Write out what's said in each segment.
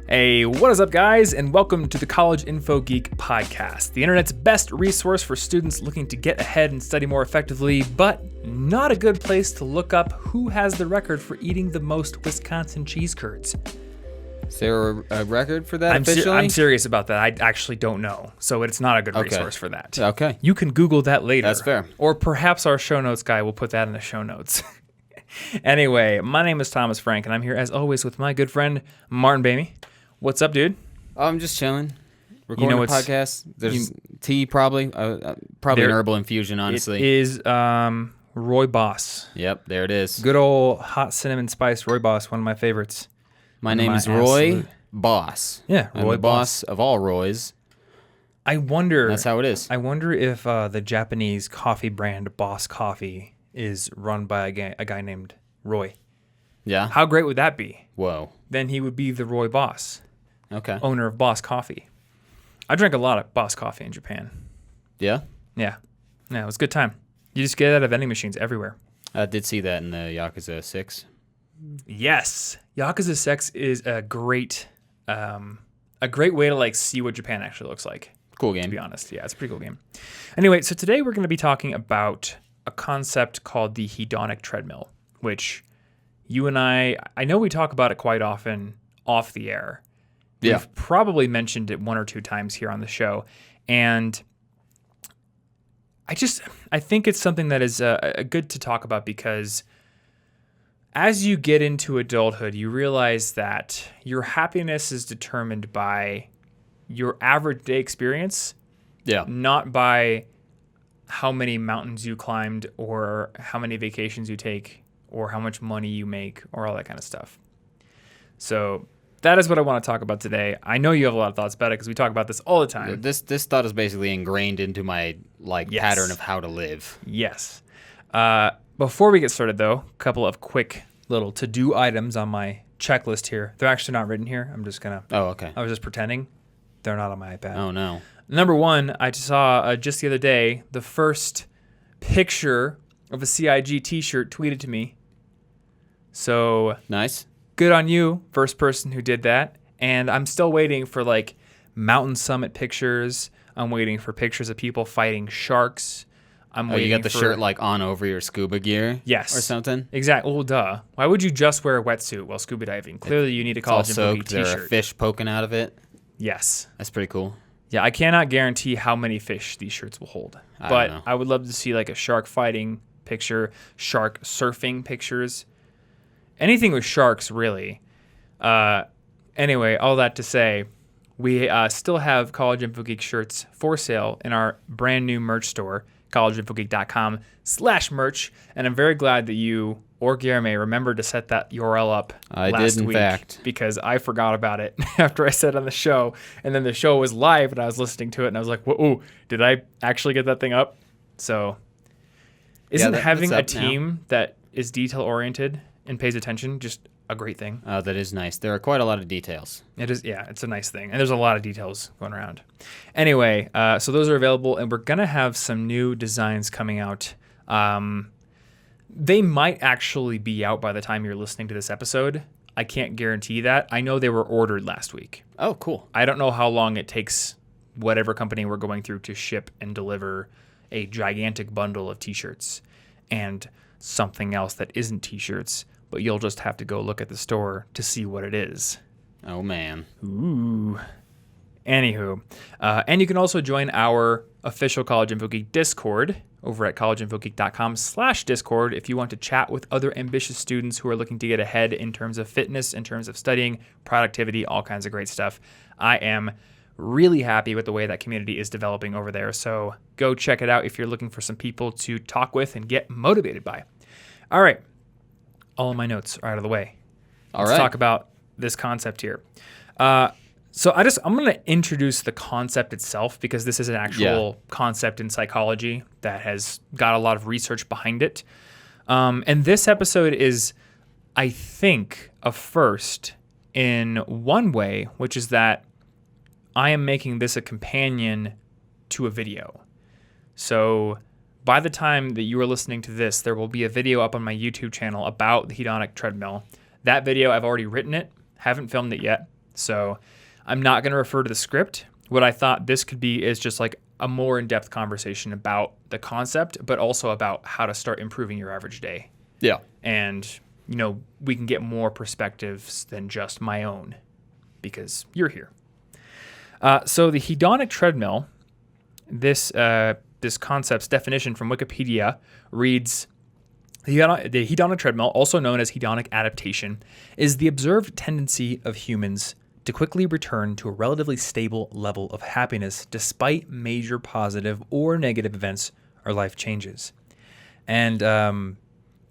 Hey, what is up, guys, and welcome to the College Info Geek podcast, the internet's best resource for students looking to get ahead and study more effectively, but not a good place to look up who has the record for eating the most Wisconsin cheese curds. Is there a record for that officially? I'm serious about that. I actually don't know, so it's not a good resource for that. Okay. You can Google that later. That's fair. Or perhaps our show notes guy will put that in the show notes. Anyway, my name is Thomas Frank, and I'm here as always with my good friend Martin Bamey. What's up, dude? I'm just chilling. Recording a podcast. There's tea, probably. Probably an herbal infusion, honestly. It is Rooibos. Yep, there it is. Good old hot cinnamon spice Rooibos, one of my favorites. My name is Roy Boss. Yeah, I'm the boss of all Roys. I wonder. That's how it is. I wonder if the Japanese coffee brand Boss Coffee is run by a guy named Roy. Yeah? How great would that be? Whoa. Then he would be the Roy Boss. Okay. Owner of Boss Coffee. I drank a lot of Boss Coffee in Japan. Yeah? Yeah, it was a good time. You just get it out of vending machines everywhere. I did see that in the Yakuza 6. Yes, Yakuza 6 is a great way to like see what Japan actually looks like. Cool game. To be honest, yeah, it's a pretty cool game. Anyway, so today we're going to be talking about a concept called the Hedonic Treadmill, which you and I know we talk about it quite often off the air. Yeah. We've probably mentioned it one or two times here on the show, and I think it's something that is good to talk about because as you get into adulthood, you realize that your happiness is determined by your average day experience, not by how many mountains you climbed or how many vacations you take or how much money you make or all that kind of stuff. So that is what I want to talk about today. I know you have a lot of thoughts about it because we talk about this all the time. This thought is basically ingrained into my pattern of how to live. Yes. Before we get started, though, a couple of quick little to-do items on my checklist here. They're actually not written here. I'm just going to... Oh, okay. I was just pretending. They're not on my iPad. Oh, no. Number one, I saw just the other day the first picture of a CIG t-shirt tweeted to me. So... Nice. Good on you, first person who did that. And I'm still waiting for mountain summit pictures. I'm waiting for pictures of people fighting sharks. You got the shirt on over your scuba gear? Yes. Or something? Exactly. Well, duh. Why would you just wear a wetsuit while scuba diving? Clearly you need a College Info Geek t-shirt. There are fish poking out of it? Yes. That's pretty cool. Yeah, I cannot guarantee how many fish these shirts will hold. But I would love to see a shark fighting picture, shark surfing pictures. Anything with sharks, really. Anyway, all that to say, we still have College Info Geek shirts for sale in our brand new merch store, collegeinfogeek.com/merch. And I'm very glad that you or Guillermo remembered to set that URL up last week. Fact. Because I forgot about it after I said it on the show. And then the show was live and I was listening to it and I was like, whoa, did I actually get that thing up? So isn't having a team that is detail-oriented and pays attention just a great thing? Oh, that is nice. There are quite a lot of details. It is, yeah, it's a nice thing. And there's a lot of details going around. Anyway, so those are available, and we're going to have some new designs coming out. They might actually be out by the time you're listening to this episode. I can't guarantee that. I know they were ordered last week. Oh, cool. I don't know how long it takes whatever company we're going through to ship and deliver a gigantic bundle of t-shirts and something else that isn't t-shirts, but you'll just have to go look at the store to see what it is. Oh, man. Ooh. Anywho. And you can also join our official College Info Geek Discord over at collegeinfogeek.com/Discord if you want to chat with other ambitious students who are looking to get ahead in terms of fitness, in terms of studying, productivity, all kinds of great stuff. I am really happy with the way that community is developing over there, so go check it out if you're looking for some people to talk with and get motivated by. All right. All of my notes are out of the way. Let's talk about this concept here. So I'm going to introduce the concept itself because this is an actual concept in psychology that has got a lot of research behind it. And this episode is, I think, a first in one way, which is that I am making this a companion to a video. So by the time that you are listening to this, there will be a video up on my YouTube channel about the Hedonic Treadmill. That video, I've already written it, haven't filmed it yet, So I'm not going to refer to the script. What I thought this could be is just like a more in-depth conversation about the concept, but also about how to start improving your average day. Yeah. And, we can get more perspectives than just my own because you're here. So the hedonic treadmill, this concept's definition from Wikipedia reads, the hedonic treadmill, also known as hedonic adaptation, is the observed tendency of humans to quickly return to a relatively stable level of happiness despite major positive or negative events or life changes. And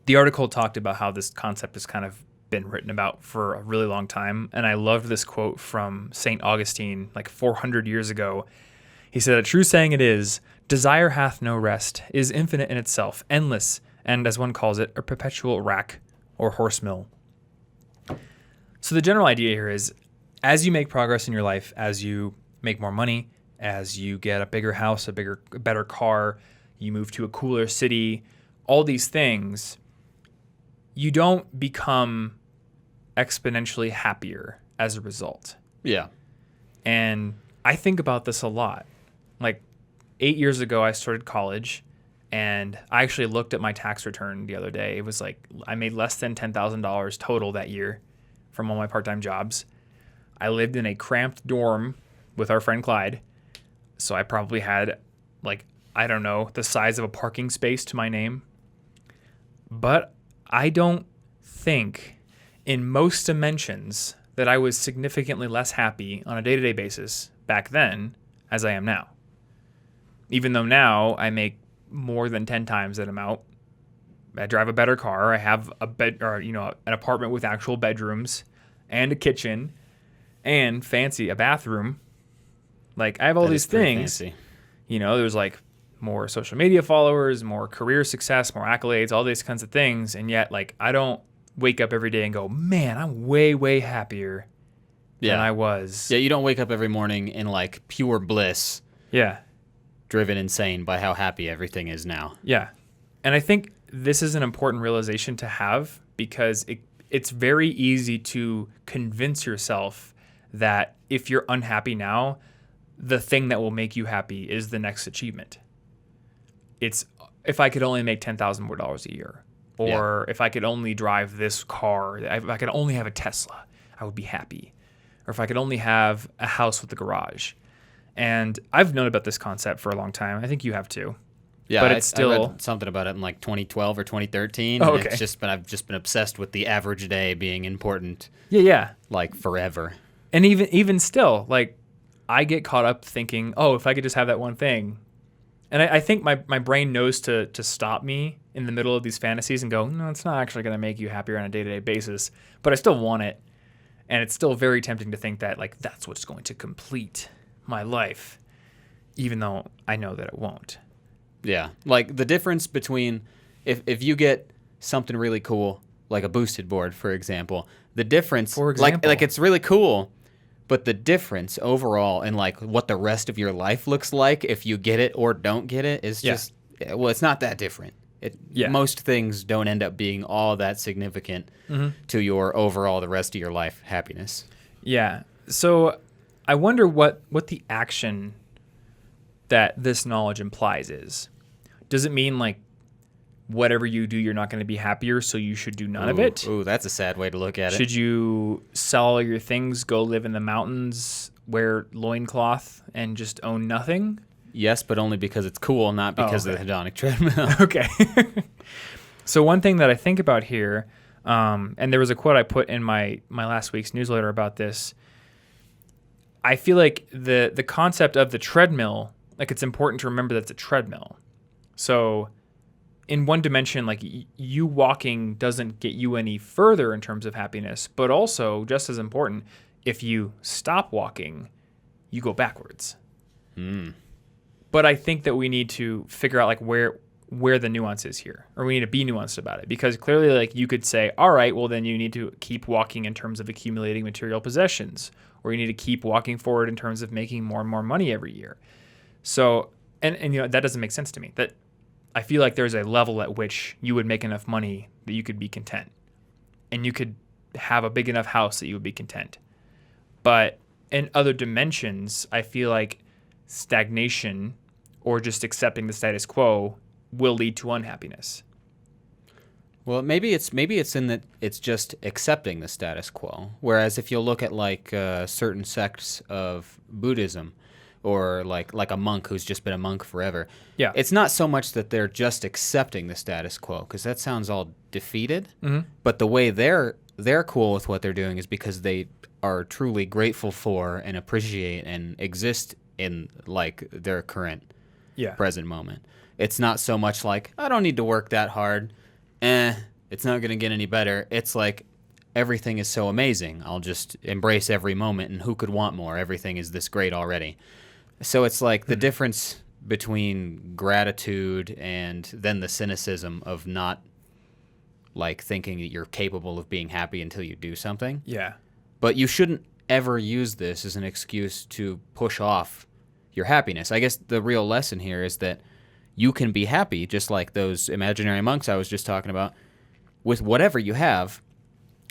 the article talked about how this concept has kind of been written about for a really long time. And I loved this quote from St. Augustine, like 400 years ago. He said, "A true saying it is, desire hath no rest, is infinite in itself, endless, and as one calls it, a perpetual rack or horse mill." So the general idea here is, as you make progress in your life, as you make more money, as you get a bigger house, a better car, you move to a cooler city, all these things, you don't become exponentially happier as a result. Yeah. And I think about this a lot. Like 8 years ago, I started college, and I actually looked at my tax return the other day. It was like I made less than $10,000 total that year from all my part-time jobs. I lived in a cramped dorm with our friend Clyde. So I probably had the size of a parking space to my name. But I don't think in most dimensions that I was significantly less happy on a day-to-day basis back then as I am now. Even though now I make more than 10 times that amount. I drive a better car. I have an apartment with actual bedrooms and a kitchen and a bathroom. Like I have all these things. Fancy. There's like more social media followers, more career success, more accolades, all these kinds of things. And yet, I don't wake up every day and go, man, I'm way, way happier than I was. Yeah, you don't wake up every morning in pure bliss. Yeah. Driven insane by how happy everything is now. Yeah. And I think this is an important realization to have because it's very easy to convince yourself that if you're unhappy now, the thing that will make you happy is the next achievement. It's if I could only make $10,000 more a year, or if I could only drive this car, if I could only have a Tesla, I would be happy. Or if I could only have a house with a garage. And I've known about this concept for a long time. I think you have too. Yeah, but it's still I read something about it in 2012 or 2013. Oh, okay. I've just been obsessed with the average day being important. Yeah. Forever. And even still, I get caught up thinking, oh, if I could just have that one thing. And I think my brain knows to stop me in the middle of these fantasies and go, no, it's not actually going to make you happier on a day-to-day basis. But I still want it. And it's still very tempting to think that that's what's going to complete my life, even though I know that it won't. Yeah. The difference between if you get something really cool, like a boosted board, for example, the difference, it's really cool, but the difference overall in what the rest of your life looks like if you get it or don't get it is just, it's not that different. Most things don't end up being all that significant to your overall, the rest of your life happiness. Yeah. So I wonder what the action that this knowledge implies is. Does it mean whatever you do, you're not going to be happier, so you should do none of it? Ooh, that's a sad way to look at it. Should you sell all your things, go live in the mountains, wear loincloth, and just own nothing? Yes, but only because it's cool, not because of the hedonic treadmill. Okay. So one thing that I think about here, and there was a quote I put in my last week's newsletter about this, I feel like the concept of the treadmill, it's important to remember that it's a treadmill. So in one dimension, you walking doesn't get you any further in terms of happiness, but also, just as important, if you stop walking, you go backwards. But I think that we need to figure out where the nuance is here, or we need to be nuanced about it, because clearly you could say, all right, well then you need to keep walking in terms of accumulating material possessions, or you need to keep walking forward in terms of making more and more money every year. So, and that doesn't make sense to me. That I feel like there's a level at which you would make enough money that you could be content, and you could have a big enough house that you would be content. But in other dimensions, I feel like stagnation or just accepting the status quo will lead to unhappiness. Well, maybe it's in that it's just accepting the status quo. Whereas if you look at like certain sects of Buddhism, or like a monk who's just been a monk forever, yeah, it's not so much that they're just accepting the status quo, because that sounds all defeated. Mm-hmm. But the way they're cool with what they're doing is because they are truly grateful for and appreciate and exist in like their current present moment. It's not so much like, I don't need to work that hard. It's not going to get any better. It's like, everything is so amazing. I'll just embrace every moment, and who could want more? Everything is this great already. So it's like the difference between gratitude and then the cynicism of not like thinking that you're capable of being happy until you do something. Yeah. But you shouldn't ever use this as an excuse to push off your happiness. I guess the real lesson here is that you can be happy, just like those imaginary monks I was just talking about. With whatever you have,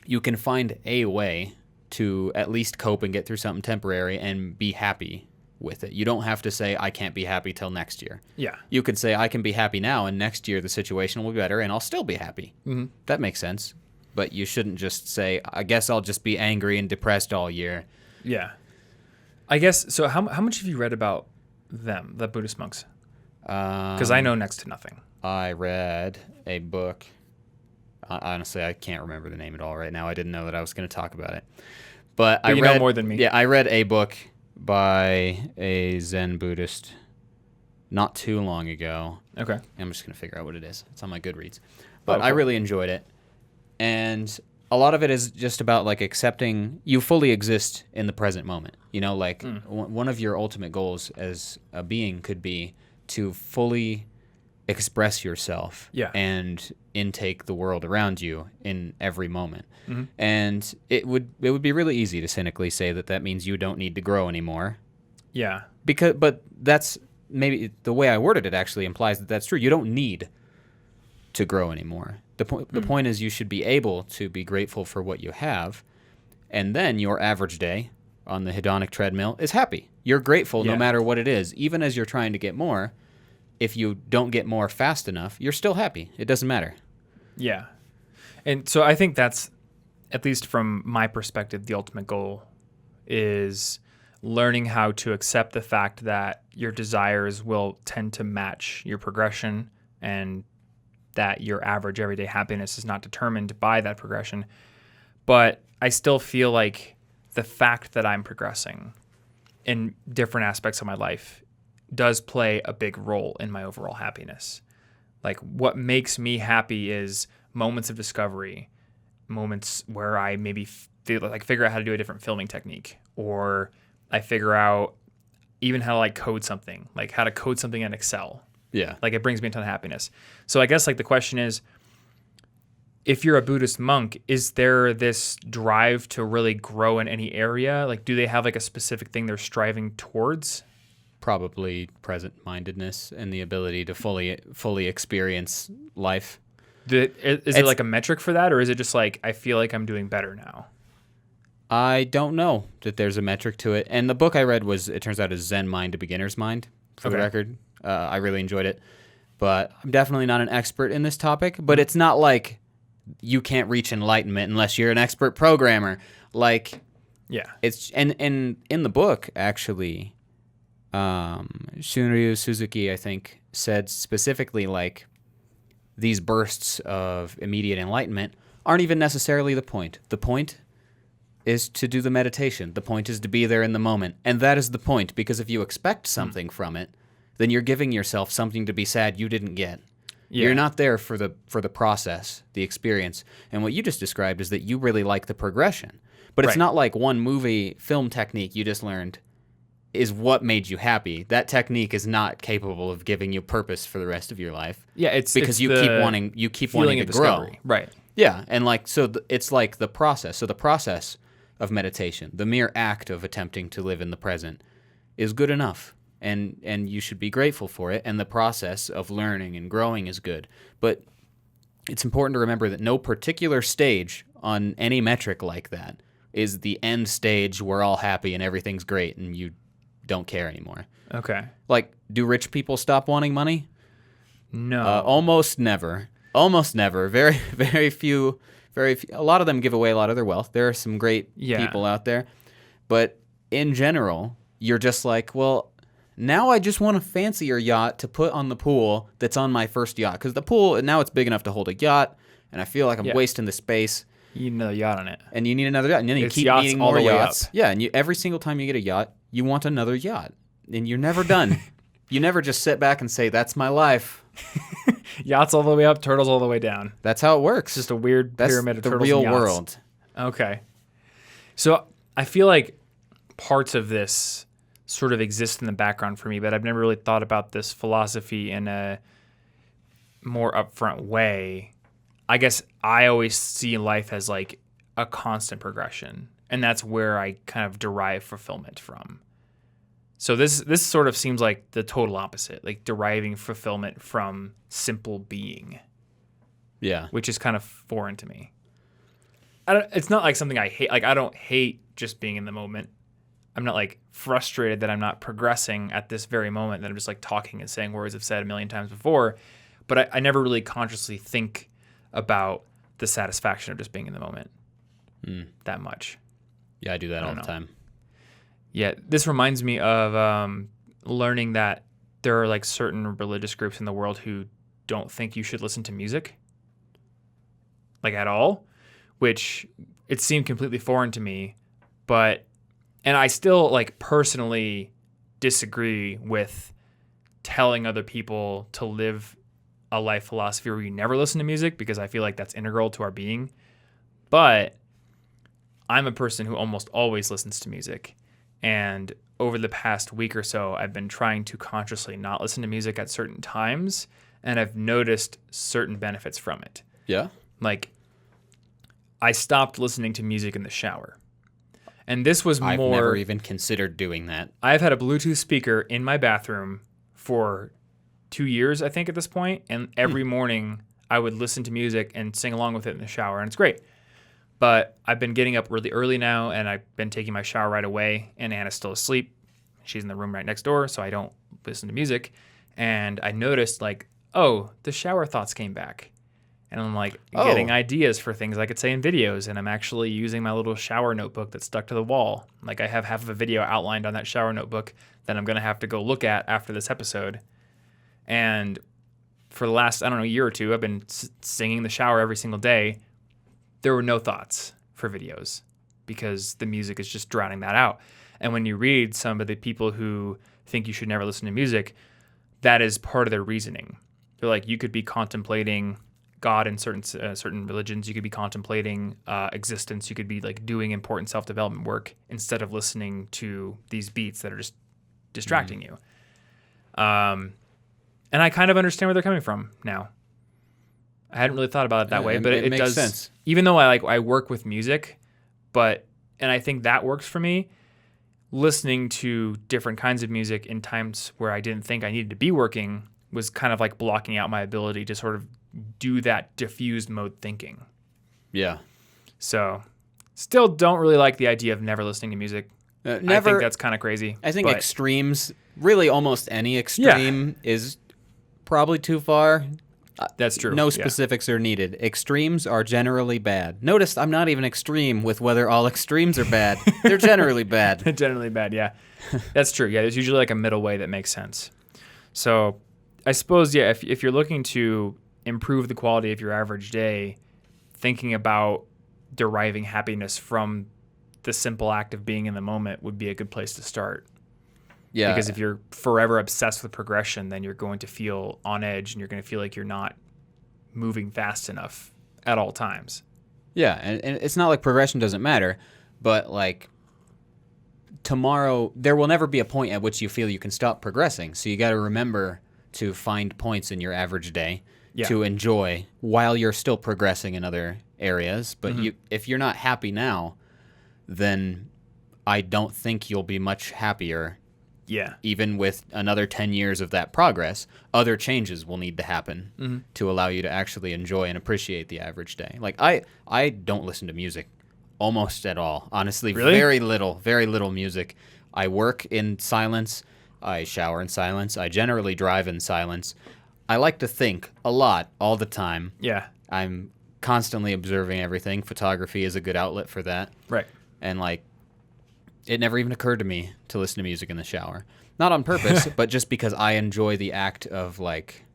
you can find a way to at least cope and get through something temporary and be happy with it. You don't have to say, I can't be happy till next year. Yeah. You could say, I can be happy now, and next year the situation will be better, and I'll still be happy. Mm-hmm. That makes sense. But you shouldn't just say, I guess I'll just be angry and depressed all year. Yeah. I guess, so how much have you read about them, the Buddhist monks? Because I know next to nothing. I read a book. Honestly, I can't remember the name at all right now. I didn't know that I was going to talk about it. But I read, know more than me. Yeah, I read a book by a Zen Buddhist not too long ago. Okay. I'm just going to figure out what it is. It's on my Goodreads. But I really enjoyed it. And a lot of it is just about like accepting you fully exist in the present moment. You know, like one of your ultimate goals as a being could be to fully express yourself and intake the world around you in every moment. Mm-hmm. And it would be really easy to cynically say that means you don't need to grow anymore. Yeah. But that's maybe the way I worded it actually implies that that's true. You don't need to grow anymore. The point is you should be able to be grateful for what you have, and then your average day on the hedonic treadmill is happy. You're grateful no matter what it is. Even as you're trying to get more, if you don't get more fast enough, you're still happy. It doesn't matter. Yeah. And so I think that's, at least from my perspective, the ultimate goal is learning how to accept the fact that your desires will tend to match your progression, and that your average everyday happiness is not determined by that progression. But I still feel like the fact that I'm progressing in different aspects of my life does play a big role in my overall happiness. Like, what makes me happy is moments of discovery, moments where I maybe figure out how to do a different filming technique, or I figure out even how to like code something, like how to code something in Excel. Yeah. Like, it brings me a ton of happiness. So I guess like the question is, if you're a Buddhist monk, is there this drive to really grow in any area? Like, do they have like a specific thing they're striving towards? Probably present-mindedness and the ability to fully experience life. Is it like a metric for that, or is it just like, I feel like I'm doing better now? I don't know that there's a metric to it. And the book I read it turns out, is Zen Mind, A Beginner's Mind, for the record. I really enjoyed it. But I'm definitely not an expert in this topic. But it's not like you can't reach enlightenment unless you're an expert programmer. Like, yeah. It's and in the book, actually, Shunryu Suzuki, I think, said specifically, like, these bursts of immediate enlightenment aren't even necessarily the point. The point is to do the meditation. The point is to be there in the moment. And that is the point, because if you expect something from it, then you're giving yourself something to be sad you didn't get. Yeah. You're not there for the process, the experience. And what you just described is that you really like the progression. But it's not like one film technique you just learned is what made you happy. That technique is not capable of giving you purpose for the rest of your life. Yeah, it's because you keep wanting to grow. Right. Yeah, and like it's like the process. So the process of meditation, the mere act of attempting to live in the present, is good enough, and you should be grateful for it. And the process of learning and growing is good. But it's important to remember that no particular stage on any metric like that is the end stage. We're all happy and everything's great and you don't care anymore. Okay. Like, do rich people stop wanting money? No. Almost never. Almost never. Very, very few. Very few. A lot of them give away a lot of their wealth. There are some great people out there. But in general, you're just like, well, now I just want a fancier yacht to put on the pool that's on my first yacht. Because the pool, now it's big enough to hold a yacht, and I feel like I'm wasting the space. You need another yacht on it. And you need another yacht. And then you keep needing more yachts. Up. Yeah, and every single time you get a yacht, you want another yacht. And you're never done. You never just sit back and say, that's my life. Yachts all the way up, turtles all the way down. That's how it works. It's just a weird pyramid of turtles and yachts. That's the real world. Okay. So I feel like parts of this sort of exist in the background for me, but I've never really thought about this philosophy in a more upfront way. I guess I always see life as like a constant progression, and that's where I kind of derive fulfillment from. So this sort of seems like the total opposite, like deriving fulfillment from simple being. Yeah. Which is kind of foreign to me. It's not like something I hate. Like, I don't hate just being in the moment. I'm not like frustrated that I'm not progressing at this very moment, that I'm just like talking and saying words I've said a million times before. But I never really consciously think about the satisfaction of just being in the moment that much. Yeah, I do that all the time. Yeah, this reminds me of learning that there are like certain religious groups in the world who don't think you should listen to music, like at all, which it seemed completely foreign to me. And I still like personally disagree with telling other people to live a life philosophy where you never listen to music, because I feel like that's integral to our being. But I'm a person who almost always listens to music. And over the past week or so, I've been trying to consciously not listen to music at certain times, and I've noticed certain benefits from it. Yeah? Like, I stopped listening to music in the shower. And this was I've never even considered doing that. I've had a Bluetooth speaker in my bathroom for 2 years, I think, at this point, and every morning I would listen to music and sing along with it in the shower, and it's great. But I've been getting up really early now, and I've been taking my shower right away, and Anna's still asleep. She's in the room right next door, so I don't listen to music. And I noticed, like, oh, the shower thoughts came back. And I'm, like, getting ideas for things I could say in videos, and I'm actually using my little shower notebook that's stuck to the wall. Like, I have half of a video outlined on that shower notebook that I'm going to have to go look at after this episode. And for the last, year or two, I've been singing in the shower every single day. There were no thoughts for videos because the music is just drowning that out. And when you read some of the people who think you should never listen to music, that is part of their reasoning. They're like, you could be contemplating God in certain religions. You could be contemplating existence. You could be like doing important self-development work instead of listening to these beats that are just distracting you. And I kind of understand where they're coming from now. I hadn't really thought about it that way, but it makes does sense. Even though I work with music, and I think that works for me, listening to different kinds of music in times where I didn't think I needed to be working was kind of like blocking out my ability to sort of do that diffused mode thinking. Yeah. So still don't really like the idea of never listening to music. I think that's kind of crazy. I think extremes, really almost any extreme is probably too far. That's true. No specifics are needed. Extremes are generally bad. Notice I'm not even extreme with whether all extremes are bad. They're generally bad. They're generally bad, yeah. That's true. Yeah, there's usually like a middle way that makes sense. So I suppose, yeah, if you're looking to improve the quality of your average day, thinking about deriving happiness from the simple act of being in the moment would be a good place to start. Yeah. Because if you're forever obsessed with progression, then you're going to feel on edge and you're going to feel like you're not moving fast enough at all times. Yeah, and it's not like progression doesn't matter, but like tomorrow, there will never be a point at which you feel you can stop progressing. So you got to remember to find points in your average day to enjoy while you're still progressing in other areas. But if you're not happy now, then I don't think you'll be much happier. Yeah. Even with another 10 years of that progress, other changes will need to happen to allow you to actually enjoy and appreciate the average day. Like I don't listen to music almost at all. Honestly, Really? very little music. I work in silence. I shower in silence. I generally drive in silence. I like to think a lot all the time. Yeah. I'm constantly observing everything. Photography is a good outlet for that. Right. And like, it never even occurred to me to listen to music in the shower. Not on purpose, but just because I enjoy the act of like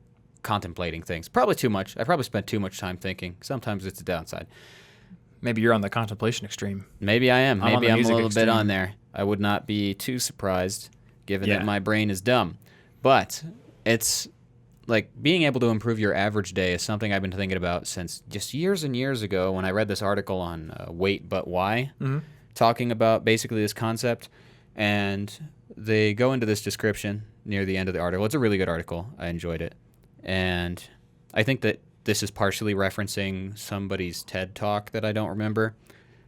contemplating things. Probably too much. I probably spend too much time thinking. Sometimes it's a downside. Maybe you're on the contemplation extreme. Maybe I am. Maybe I'm a little extreme. bit on there. I would not be too surprised given that my brain is dumb. But it's like being able to improve your average day is something I've been thinking about since just years and years ago when I read this article on Wait But Why, talking about basically this concept. And they go into this description near the end of the article. It's a really good article. I enjoyed it. And I think that this is partially referencing somebody's TED Talk that I don't remember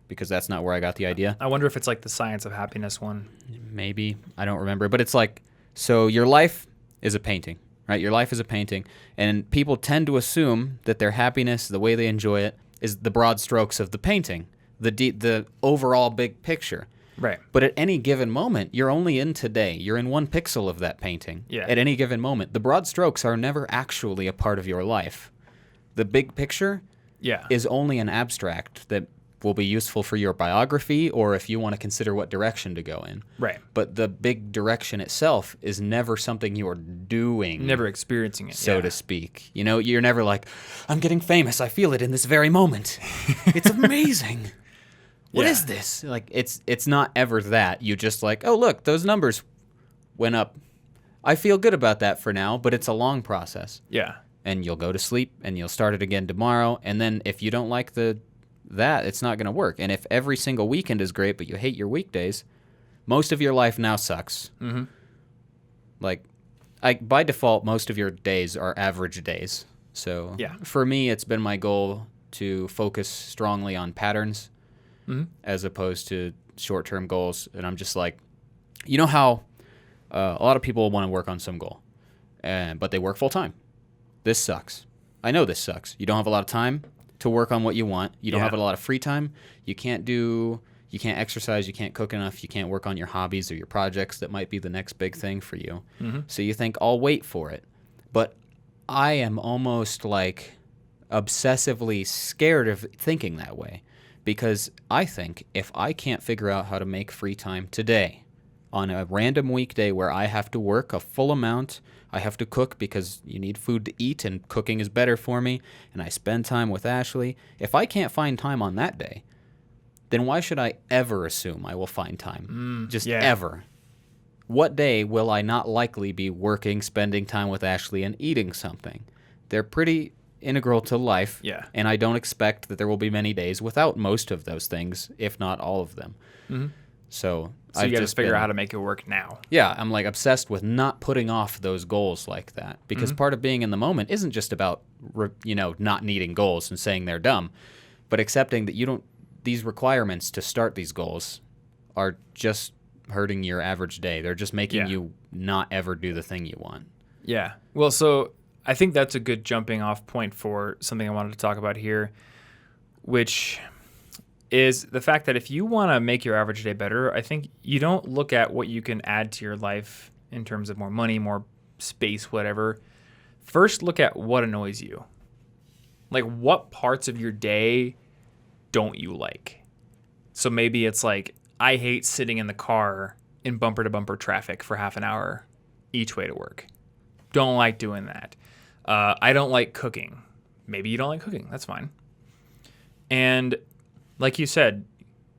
because that's not where I got the idea. I wonder if it's like the Science of Happiness one. Maybe. I don't remember. But it's like, so your life is a painting, right? Your life is a painting. And people tend to assume that their happiness, the way they enjoy it, is the broad strokes of the painting, the overall big picture. Right. But at any given moment, you're only in today. You're in one pixel of that painting. Yeah. At any given moment. The broad strokes are never actually a part of your life. The big picture is only an abstract that will be useful for your biography or if you want to consider what direction to go in. Right. But the big direction itself is never something you're doing. Never experiencing it. So to speak. You know, you're never like, I'm getting famous. I feel it in this very moment. It's amazing. What is this? Like, it's not ever that. You just like, oh, look, those numbers went up. I feel good about that for now, but it's a long process. Yeah. And you'll go to sleep, and you'll start it again tomorrow. And then if you don't like that, it's not going to work. And if every single weekend is great, but you hate your weekdays, most of your life now sucks. Mm-hmm. Like, by default, most of your days are average days. So for me, it's been my goal to focus strongly on patterns as opposed to short-term goals. And I'm just like, you know how a lot of people want to work on some goal, but they work full-time. This sucks. I know this sucks. You don't have a lot of time to work on what you want. You don't have a lot of free time. You can't exercise. You can't cook enough. You can't work on your hobbies or your projects that might be the next big thing for you. Mm-hmm. So you think, I'll wait for it. But I am almost like obsessively scared of thinking that way because I think if I can't figure out how to make free time today on a random weekday where I have to work a full amount, I have to cook because you need food to eat and cooking is better for me, and I spend time with Ashley. If I can't find time on that day, then why should I ever assume I will find time? Ever. What day will I not likely be working, spending time with Ashley, and eating something? They're pretty integral to life, and I don't expect that there will be many days without most of those things, if not all of them. Mm-hmm. So you got to figure out how to make it work now. Yeah, I'm like obsessed with not putting off those goals like that because part of being in the moment isn't just about not needing goals and saying they're dumb, but accepting that these requirements to start these goals are just hurting your average day. They're just making you not ever do the thing you want. Yeah. Well, so I think that's a good jumping off point for something I wanted to talk about here, which is the fact that if you want to make your average day better, I think you don't look at what you can add to your life in terms of more money, more space, whatever. First, look at what annoys you. Like, what parts of your day don't you like? So maybe it's like, I hate sitting in the car in bumper-to-bumper traffic for half an hour each way to work. Don't like doing that. I don't like cooking. Maybe you don't like cooking. That's fine. And like you said,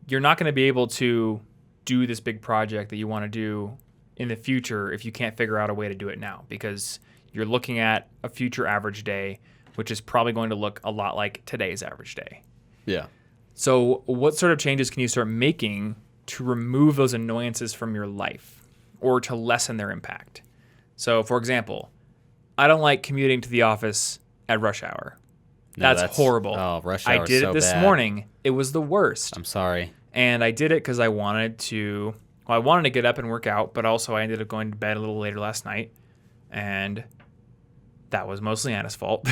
you're not going to be able to do this big project that you want to do in the future if you can't figure out a way to do it now, because you're looking at a future average day, which is probably going to look a lot like today's average day. Yeah. So what sort of changes can you start making to remove those annoyances from your life or to lessen their impact? So, for example, I don't like commuting to the office at rush hour. No, that's horrible. Oh, rush hour I did so it this bad. morning. It was the worst. I'm sorry. And I did it because I wanted to get up and work out, but also I ended up going to bed a little later last night. And that was mostly Anna's fault.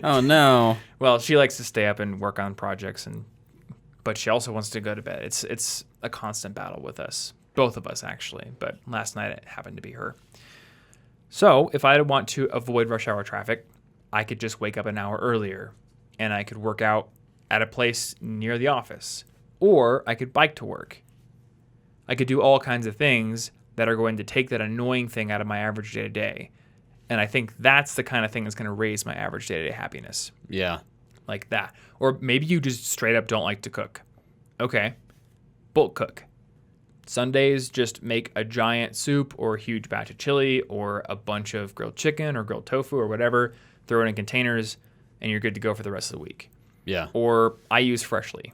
Oh, no. Well, she likes to stay up and work on projects, but she also wants to go to bed. It's a constant battle with us, both of us, actually. But last night it happened to be her. So if I want to avoid rush hour traffic, I could just wake up an hour earlier, and I could work out at a place near the office, or I could bike to work. I could do all kinds of things that are going to take that annoying thing out of my average day-to-day. And I think that's the kind of thing that's going to raise my average day-to-day happiness. Yeah. Like that. Or maybe you just straight up don't like to cook. Okay. Bulk cook. Sundays, just make a giant soup or a huge batch of chili or a bunch of grilled chicken or grilled tofu or whatever. Throw it in containers, and you're good to go for the rest of the week. Yeah. Or I use Freshly.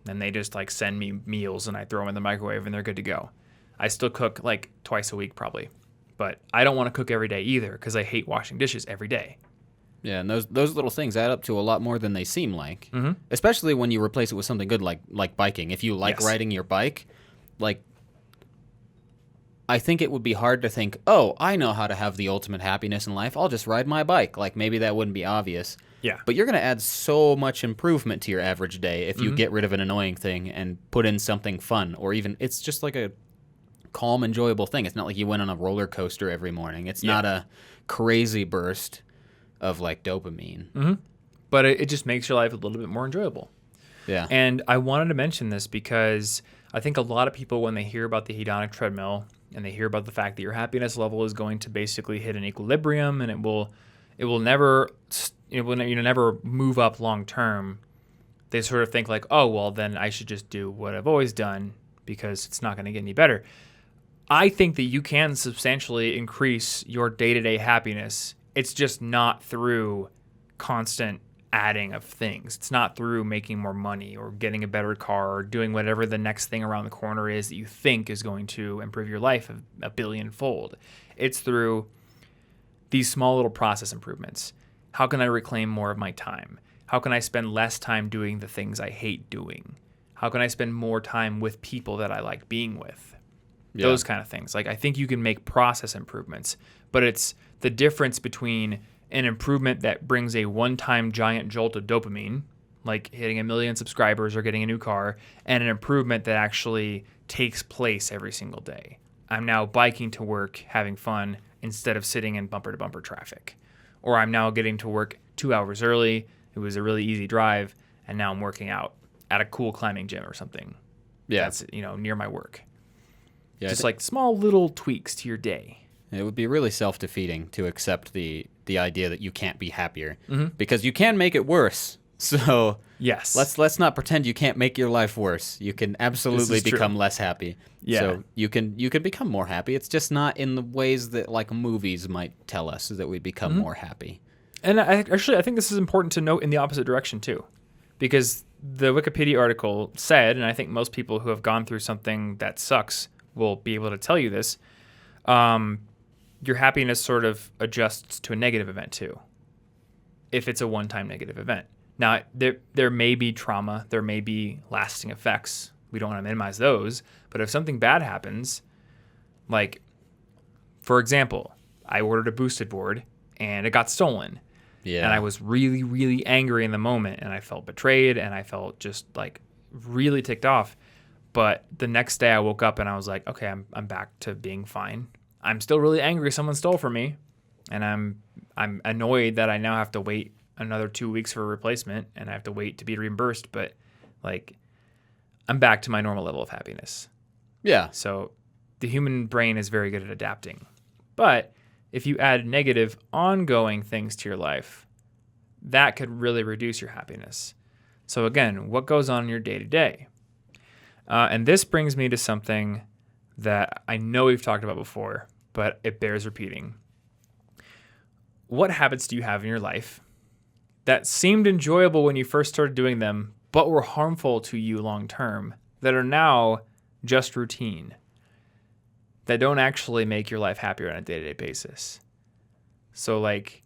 And they just like send me meals, and I throw them in the microwave, and they're good to go. I still cook like twice a week probably. But I don't want to cook every day either because I hate washing dishes every day. Yeah, and those little things add up to a lot more than they seem like. Mm-hmm. Especially when you replace it with something good like biking. If you like riding your bike, like I think it would be hard to think, oh, I know how to have the ultimate happiness in life. I'll just ride my bike. Like maybe that wouldn't be obvious. Yeah. But you're going to add so much improvement to your average day if you get rid of an annoying thing and put in something fun, or even it's just like a calm, enjoyable thing. It's not like you went on a roller coaster every morning. It's not a crazy burst of like dopamine. Mm-hmm. But it just makes your life a little bit more enjoyable. Yeah. And I wanted to mention this because I think a lot of people, when they hear about the hedonic treadmill and they hear about the fact that your happiness level is going to basically hit an equilibrium and it will never never move up long term, they sort of think like, oh, well, then I should just do what I've always done because it's not going to get any better. I think that you can substantially increase your day-to-day happiness. It's just not through constant adding of things. It's not through making more money or getting a better car or doing whatever the next thing around the corner is that you think is going to improve your life a billion-fold. It's through these small little process improvements. How can I reclaim more of my time? How can I spend less time doing the things I hate doing? How can I spend more time with people that I like being with? Yeah. Those kind of things. Like I think you can make process improvements, but it's the difference between an improvement that brings a one-time giant jolt of dopamine, like hitting 1 million subscribers or getting a new car, and an improvement that actually takes place every single day. I'm now biking to work, having fun, instead of sitting in bumper-to-bumper traffic. Or I'm now getting to work 2 hours early. It was a really easy drive, and now I'm working out at a cool climbing gym or something. Yeah. That's, near my work. Yeah, just like small little tweaks to your day. It would be really self-defeating to accept the idea that you can't be happier because you can make it worse. So yes, let's not pretend you can't make your life worse. You can absolutely become less happy. Yeah. So you can become more happy. It's just not in the ways that like movies might tell us that we become more happy. And I think this is important to note in the opposite direction too, because the Wikipedia article said, and I think most people who have gone through something that sucks will be able to tell you this, your happiness sort of adjusts to a negative event too, if it's a one-time negative event. Now, there may be trauma, there may be lasting effects. We don't want to minimize those, but if something bad happens, like, for example, I ordered a boosted board and it got stolen. Yeah. And I was really, really angry in the moment, and I felt betrayed, and I felt just like really ticked off. But the next day I woke up and I was like, okay, I'm back to being fine. I'm still really angry someone stole from me, and I'm annoyed that I now have to wait another 2 weeks for a replacement, and I have to wait to be reimbursed. But like, I'm back to my normal level of happiness. Yeah. So the human brain is very good at adapting. But if you add negative ongoing things to your life, that could really reduce your happiness. So again, what goes on in your day-to-day? And this brings me to something that I know we've talked about before, but it bears repeating. What habits do you have in your life that seemed enjoyable when you first started doing them, but were harmful to you long-term, that are now just routine, that don't actually make your life happier on a day-to-day basis? So like,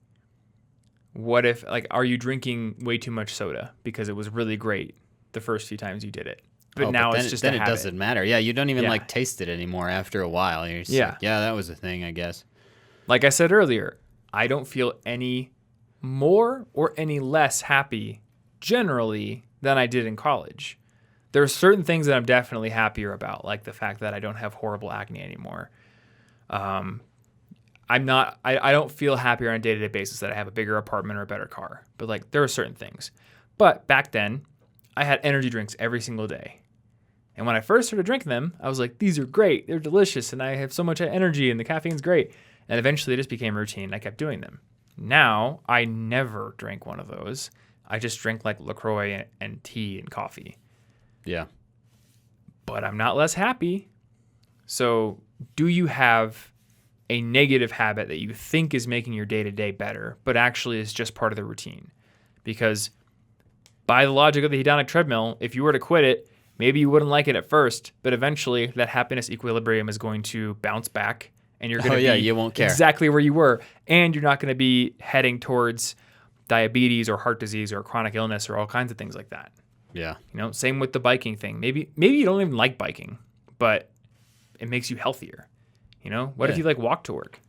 what if, like, are you drinking way too much soda because it was really great the first few times you did it? But now it's just a habit. Then it doesn't matter. Yeah, you don't even like taste it anymore after a while. You're just like, yeah, that was a thing, I guess. Like I said earlier, I don't feel any more or any less happy generally than I did in college. There are certain things that I'm definitely happier about, like the fact that I don't have horrible acne anymore. I don't feel happier on a day-to-day basis that I have a bigger apartment or a better car. But like, there are certain things. But back then, I had energy drinks every single day. And when I first started drinking them, I was like, these are great. They're delicious. And I have so much energy and the caffeine's great. And eventually it just became routine. I kept doing them. Now, I never drink one of those. I just drink like LaCroix and tea and coffee. Yeah. But I'm not less happy. So do you have a negative habit that you think is making your day-to-day better, but actually is just part of the routine? Because by the logic of the hedonic treadmill, if you were to quit it, maybe you wouldn't like it at first, but eventually that happiness equilibrium is going to bounce back and you're going to be you won't care. Exactly where you were. And you're not going to be heading towards diabetes or heart disease or chronic illness or all kinds of things like that. Yeah. Same with the biking thing. Maybe you don't even like biking, but it makes you healthier. What if you walk to work?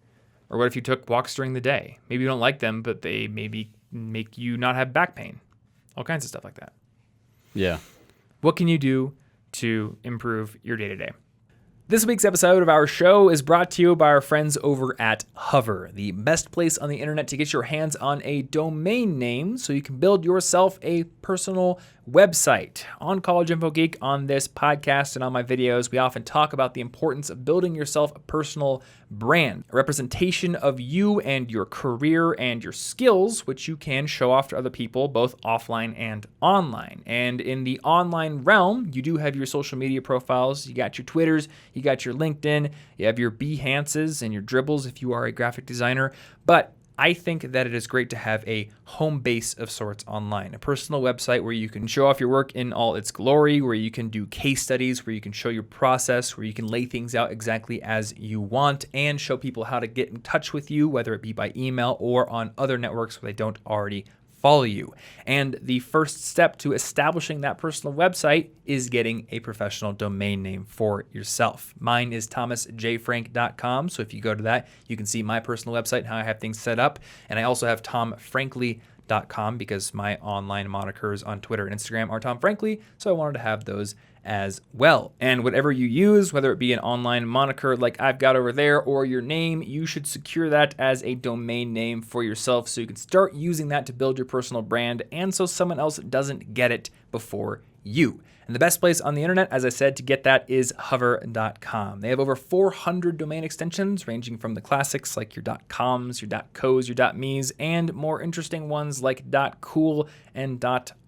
Or what if you took walks during the day? Maybe you don't like them, but they maybe make you not have back pain. All kinds of stuff like that. Yeah. What can you do to improve your day-to-day? This week's episode of our show is brought to you by our friends over at Hover, the best place on the internet to get your hands on a domain name so you can build yourself a personal website. On College Info Geek, on this podcast, and on my videos, we often talk about the importance of building yourself a personal brand, a representation of you and your career and your skills, which you can show off to other people, both offline and online. And in the online realm, you do have your social media profiles, you got your Twitters, you got your LinkedIn, you have your Behances and your Dribbles if you are a graphic designer, but I think that it is great to have a home base of sorts online, a personal website where you can show off your work in all its glory, where you can do case studies, where you can show your process, where you can lay things out exactly as you want and show people how to get in touch with you, whether it be by email or on other networks where they don't already follow you. And the first step to establishing that personal website is getting a professional domain name for yourself. Mine is thomasjfrank.com. So if you go to that, you can see my personal website and how I have things set up. And I also have tomfrankly.com because my online monikers on Twitter and Instagram are Tom Frankly. So I wanted to have those as well. And whatever you use, whether it be an online moniker like I've got over there or your name, you should secure that as a domain name for yourself so you can start using that to build your personal brand and so someone else doesn't get it before you. And the best place on the internet, as I said, to get that is hover.com. They have over 400 domain extensions ranging from the classics like your .coms, your .cos, your .mes, and more interesting ones like .cool and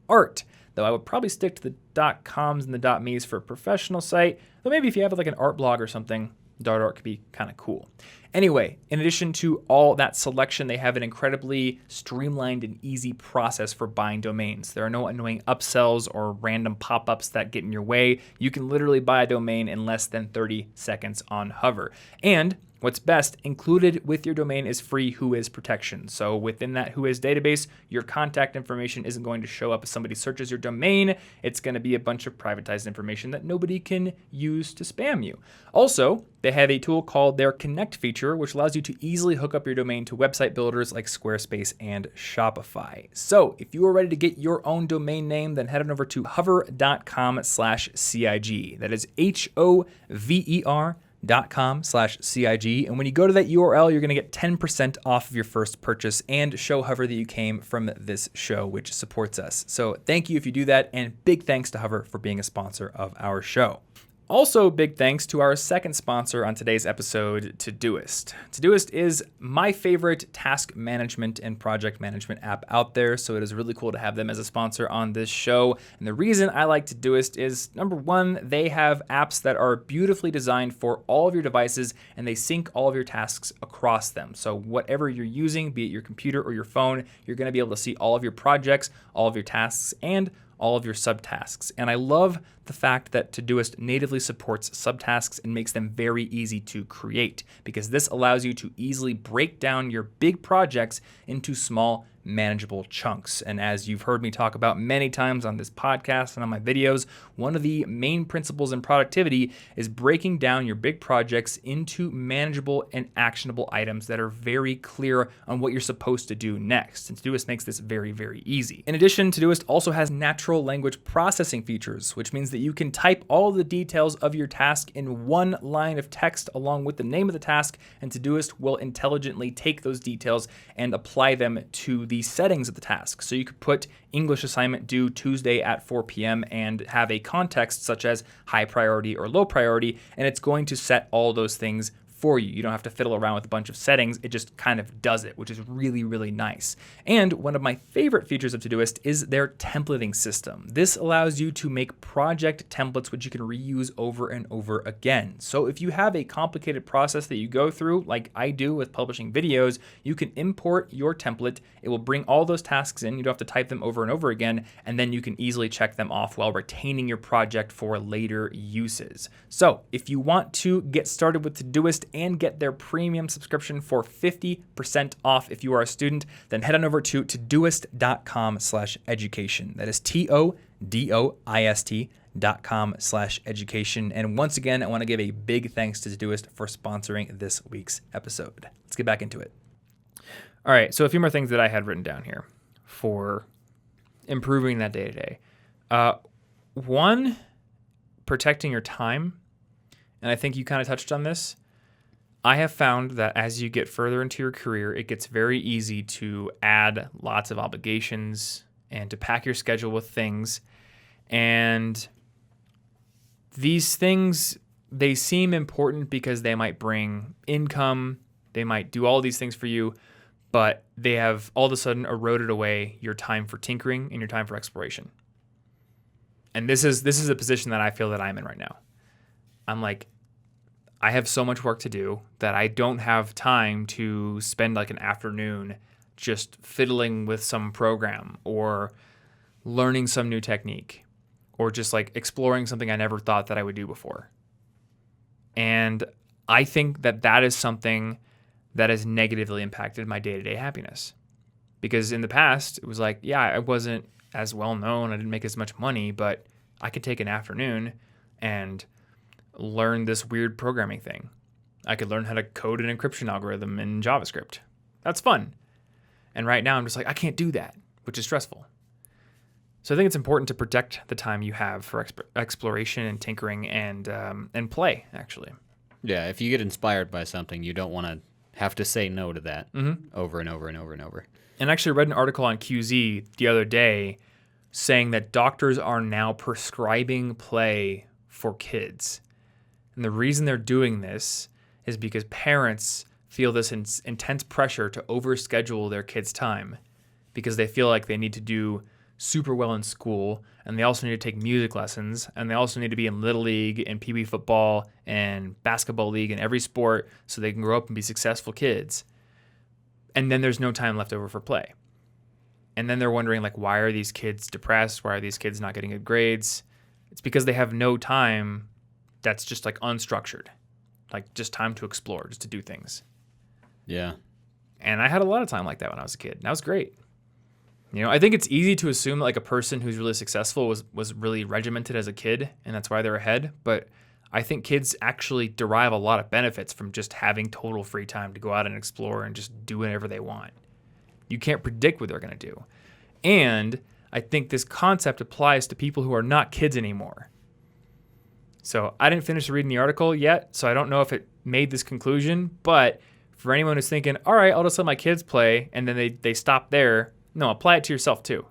.art. Though I would probably stick to the .coms and the .mes for a professional site, but maybe if you have like an art blog or something, .art could be kind of cool. Anyway, in addition to all that selection, they have an incredibly streamlined and easy process for buying domains. There are no annoying upsells or random pop-ups that get in your way. You can literally buy a domain in less than 30 seconds on Hover. And what's best, included with your domain is free Whois protection. So within that Whois database, your contact information isn't going to show up if somebody searches your domain. It's going to be a bunch of privatized information that nobody can use to spam you. Also, they have a tool called their Connect feature, which allows you to easily hook up your domain to website builders like Squarespace and Shopify. So if you are ready to get your own domain name, then head on over to hover.com/CIG. That is HOVER.com/CIG. And when you go to that URL, you're going to get 10% off of your first purchase and show Hover that you came from this show, which supports us. So thank you if you do that. And big thanks to Hover for being a sponsor of our show. Also, big thanks to our second sponsor on today's episode, Todoist. Todoist is my favorite task management and project management app out there, so it is really cool to have them as a sponsor on this show. And the reason I like Todoist is, number one, they have apps that are beautifully designed for all of your devices, and they sync all of your tasks across them. So whatever you're using, be it your computer or your phone, you're going to be able to see all of your projects, all of your tasks, and all of your subtasks. And I love the fact that Todoist natively supports subtasks and makes them very easy to create, because this allows you to easily break down your big projects into small manageable chunks. And as you've heard me talk about many times on this podcast and on my videos, one of the main principles in productivity is breaking down your big projects into manageable and actionable items that are very clear on what you're supposed to do next. And Todoist makes this very, very easy. In addition, Todoist also has natural language processing features, which means that you can type all the details of your task in one line of text along with the name of the task, and Todoist will intelligently take those details and apply them to the settings of the task. So you could put English assignment due Tuesday at 4 p.m. and have a context such as high priority or low priority, and it's going to set all those things for you. You don't have to fiddle around with a bunch of settings. It just kind of does it, which is really, really nice. And one of my favorite features of Todoist is their templating system. This allows you to make project templates which you can reuse over and over again. So if you have a complicated process that you go through, like I do with publishing videos, you can import your template. It will bring all those tasks in. You don't have to type them over and over again, and then you can easily check them off while retaining your project for later uses. So if you want to get started with Todoist and get their premium subscription for 50% off if you are a student, then head on over to todoist.com/education. That is TODOIST.com/education. And once again, I want to give a big thanks to Todoist for sponsoring this week's episode. Let's get back into it. All right, so a few more things that I had written down here for improving that day-to-day. One, protecting your time. And I think you kind of touched on this. I have found that as you get further into your career, it gets very easy to add lots of obligations and to pack your schedule with things. And these things, they seem important because they might bring income, they might do all these things for you, but they have all of a sudden eroded away your time for tinkering and your time for exploration. And this is a position that I feel that I'm in right now. I'm like, I have so much work to do that I don't have time to spend like an afternoon just fiddling with some program or learning some new technique or just like exploring something I never thought that I would do before. And I think that that is something that has negatively impacted my day-to-day happiness. Because in the past, it was like, yeah, I wasn't as well known, I didn't make as much money, but I could take an afternoon and learn this weird programming thing. I could learn how to code an encryption algorithm in JavaScript. That's fun. And right now I'm just like, I can't do that, which is stressful. So I think it's important to protect the time you have for exploration and tinkering and play, actually. Yeah, if you get inspired by something, you don't want to have to say no to that over and over and over and over. And I actually read an article on QZ the other day saying that doctors are now prescribing play for kids. And the reason they're doing this is because parents feel this intense pressure to overschedule their kids' time because they feel like they need to do super well in school, and they also need to take music lessons, and they also need to be in Little League and Pee Wee football and basketball league and every sport so they can grow up and be successful kids. And then there's no time left over for play. And then they're wondering, like, why are these kids depressed? Why are these kids not getting good grades? It's because they have no time that's just like unstructured, like just time to explore, just to do things. Yeah. And I had a lot of time like that when I was a kid. And that was great. You know, I think it's easy to assume that like a person who's really successful was really regimented as a kid, and that's why they're ahead. But I think kids actually derive a lot of benefits from just having total free time to go out and explore and just do whatever they want. You can't predict what they're going to do. And I think this concept applies to people who are not kids anymore. So I didn't finish reading the article yet, so I don't know if it made this conclusion, but for anyone who's thinking, all right, I'll just let my kids play, and then they stop there, no, apply it to yourself too.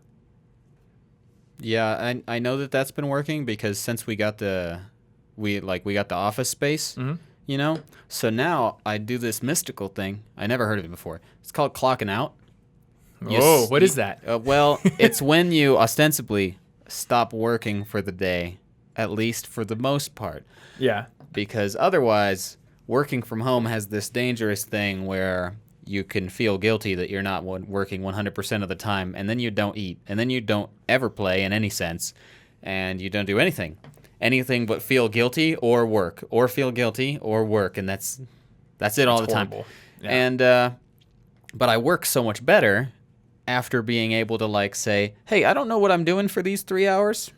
Yeah, I know that that's been working because since we got the office space, you know, so now I do this mystical thing. I never heard of it before. It's called clocking out. What is that? Well, it's when you ostensibly stop working for the day, at least for the most part. Yeah. Because otherwise, working from home has this dangerous thing where you can feel guilty that you're not working 100% of the time, and then you don't eat, and then you don't ever play in any sense, and you don't do anything but feel guilty or work, or feel guilty or work, and that's it all the time. Yeah. And but I work so much better after being able to like say, hey, I don't know what I'm doing for these 3 hours,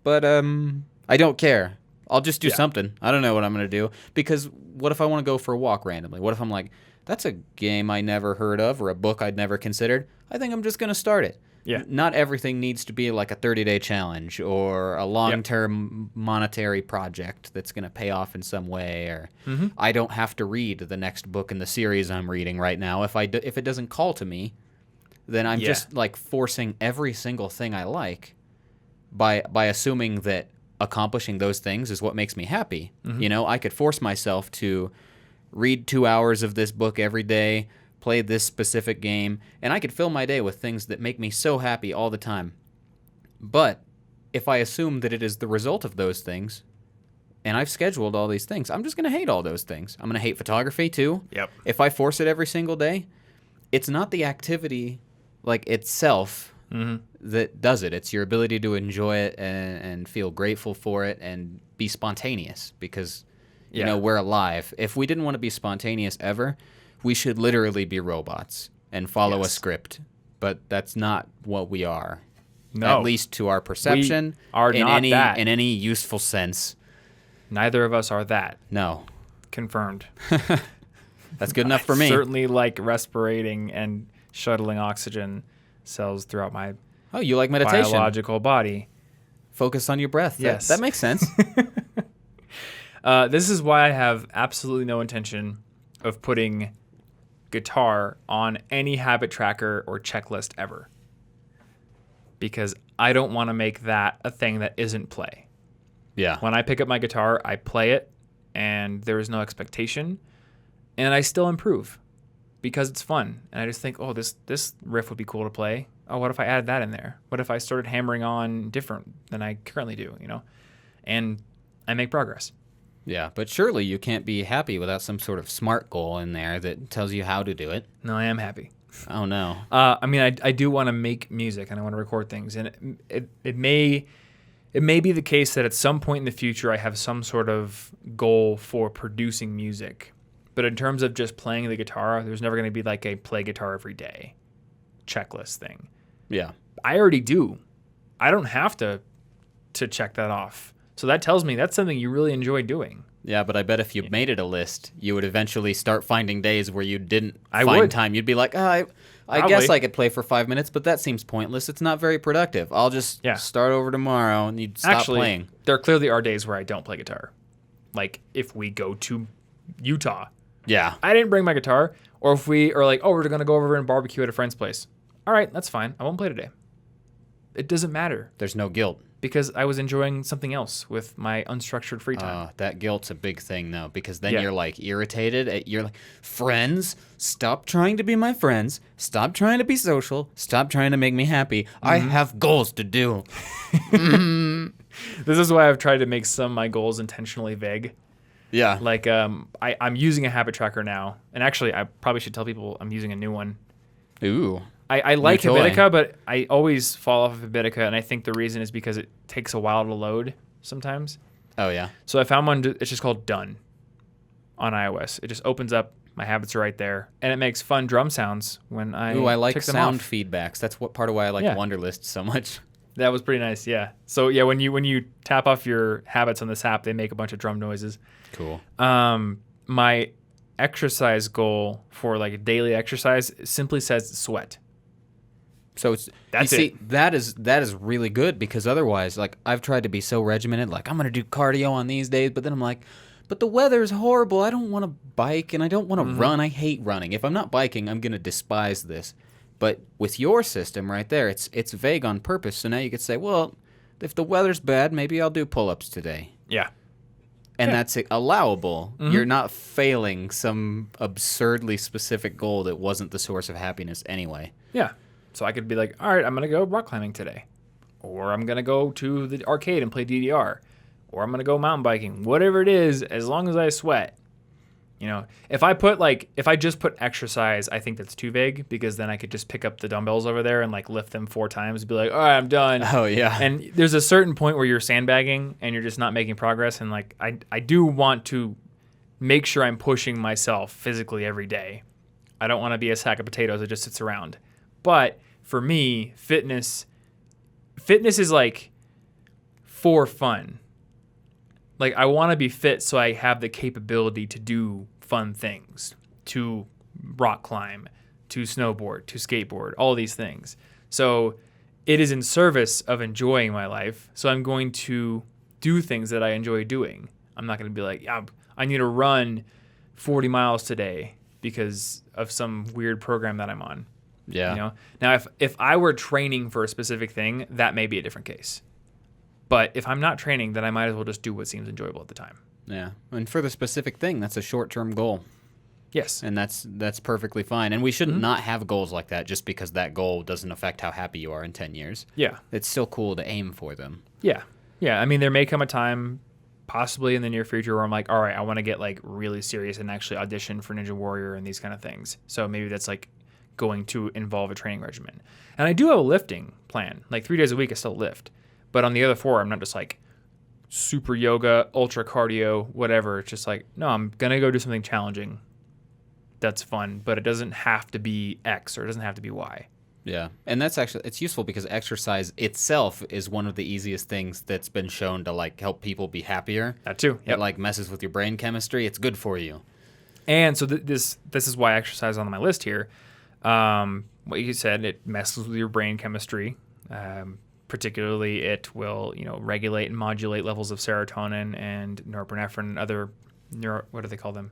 but I don't care. I'll just do something. I don't know what I'm going to do. Because what if I want to go for a walk randomly? What if I'm like, that's a game I never heard of or a book I'd never considered? I think I'm just going to start it. Yeah. Not everything needs to be like a 30-day challenge or a long-term monetary project that's going to pay off in some way. Or I don't have to read the next book in the series I'm reading right now. If it doesn't call to me, then I'm just like forcing every single thing I like by assuming that accomplishing those things is what makes me happy. You know, I could force myself to read 2 hours of this book every day, play this specific game, and I could fill my day with things that make me so happy all the time. But if I assume that it is the result of those things, and I've scheduled all these things, I'm just going to hate all those things. I'm going to hate photography too. Yep. If I force it every single day, it's not the activity like itself that does it. It's your ability to enjoy it and feel grateful for it and be spontaneous because, you know, we're alive. If we didn't want to be spontaneous ever, we should literally be robots and follow a script. But that's not what we are. No. At least to our perception. We are not that. In any useful sense. Neither of us are that. No. Confirmed. That's good enough for me. I certainly like respirating and shuttling oxygen cells throughout my you like meditation. Biological body. Focus on your breath. Yes. That makes sense. This is why I have absolutely no intention of putting guitar on any habit tracker or checklist ever. Because I don't want to make that a thing that isn't play. Yeah. When I pick up my guitar, I play it, and there is no expectation, and I still improve because it's fun. And I just think, oh, this riff would be cool to play. Oh, what if I added that in there? What if I started hammering on different than I currently do, you know? And I make progress. Yeah, but surely you can't be happy without some sort of SMART goal in there that tells you how to do it. No, I am happy. Oh, no. I mean, I do want to make music and I want to record things. And it may be the case that at some point in the future I have some sort of goal for producing music. But in terms of just playing the guitar, there's never going to be like a play guitar every day checklist thing. Yeah. I already do. I don't have to check that off. So that tells me that's something you really enjoy doing. Yeah, but I bet if you made it a list, you would eventually start finding days where you didn't find time. You'd be like, I guess I could play for 5 minutes, but that seems pointless. It's not very productive. I'll just start over tomorrow, and you'd stop playing. There clearly are days where I don't play guitar. Like if we go to Utah. Yeah. I didn't bring my guitar. Or if we are like, oh, we're going to go over and barbecue at a friend's place. All right, that's fine. I won't play today. It doesn't matter. There's no guilt. Because I was enjoying something else with my unstructured free time. That guilt's a big thing, though, because then you're, like, irritated. You're like, friends, stop trying to be my friends. Stop trying to be social. Stop trying to make me happy. I have goals to do. This is why I've tried to make some of my goals intentionally vague. Yeah. Like, I'm using a habit tracker now. And actually, I probably should tell people I'm using a new one. Ooh. I like Hedonic, but I always fall off of Hedonic, and I think the reason is because it takes a while to load sometimes. Oh, yeah. So I found one, it's just called Done on iOS. It just opens up, my habits are right there, and it makes fun drum sounds when I I like tick them sound off. Feedbacks. That's what part of why I like Wunderlist so much. That was pretty nice, yeah. So yeah, when you tap off your habits on this app, they make a bunch of drum noises. Cool. My exercise goal for like a daily exercise simply says sweat. So that is really good because otherwise, like I've tried to be so regimented, like I'm gonna do cardio on these days, but then I'm like, but the weather's horrible. I don't want to bike and I don't want to run. I hate running. If I'm not biking, I'm gonna despise this. But with your system right there, it's vague on purpose. So now you could say, well, if the weather's bad, maybe I'll do pull-ups today. Yeah. And that's allowable. You're not failing some absurdly specific goal that wasn't the source of happiness anyway. Yeah. So I could be like, all right, I'm going to go rock climbing today. Or I'm going to go to the arcade and play DDR. Or I'm going to go mountain biking. Whatever it is, as long as I sweat. You know, if I just put exercise, I think that's too vague because then I could just pick up the dumbbells over there and like lift them 4 times and be like, all right, I'm done. Oh, yeah. And there's a certain point where you're sandbagging and you're just not making progress. And like, I do want to make sure I'm pushing myself physically every day. I don't want to be a sack of potatoes that just sits around. But for me, fitness is like for fun. Like I want to be fit so I have the capability to do fun things, to rock climb, to snowboard, to skateboard, all these things. So it is in service of enjoying my life. So I'm going to do things that I enjoy doing. I'm not going to be like, yeah, I need to run 40 miles today because of some weird program that I'm on. Yeah. You know? Now, if I were training for a specific thing, that may be a different case. But if I'm not training, then I might as well just do what seems enjoyable at the time. Yeah. And for the specific thing, that's a short-term goal. Yes. And that's perfectly fine. And we shouldn't not have goals like that just because that goal doesn't affect how happy you are in 10 years. Yeah. It's still cool to aim for them. Yeah. Yeah. I mean, there may come a time, possibly in the near future, where I'm like, all right, I want to get like really serious and actually audition for Ninja Warrior and these kind of things. So maybe that's like going to involve a training regimen. And I do have a lifting plan. Like 3 days a week, I still lift. But on the other 4, I'm not just like super yoga, ultra cardio, whatever. It's just like, no, I'm going to go do something challenging. That's fun, but it doesn't have to be X or it doesn't have to be Y. Yeah. And that's actually, it's useful because exercise itself is one of the easiest things that's been shown to like help people be happier. That too. Yep. It like messes with your brain chemistry. It's good for you. And so this is why exercise is on my list here. What you said, it messes with your brain chemistry. Particularly, it will regulate and modulate levels of serotonin and norepinephrine and other what do they call them?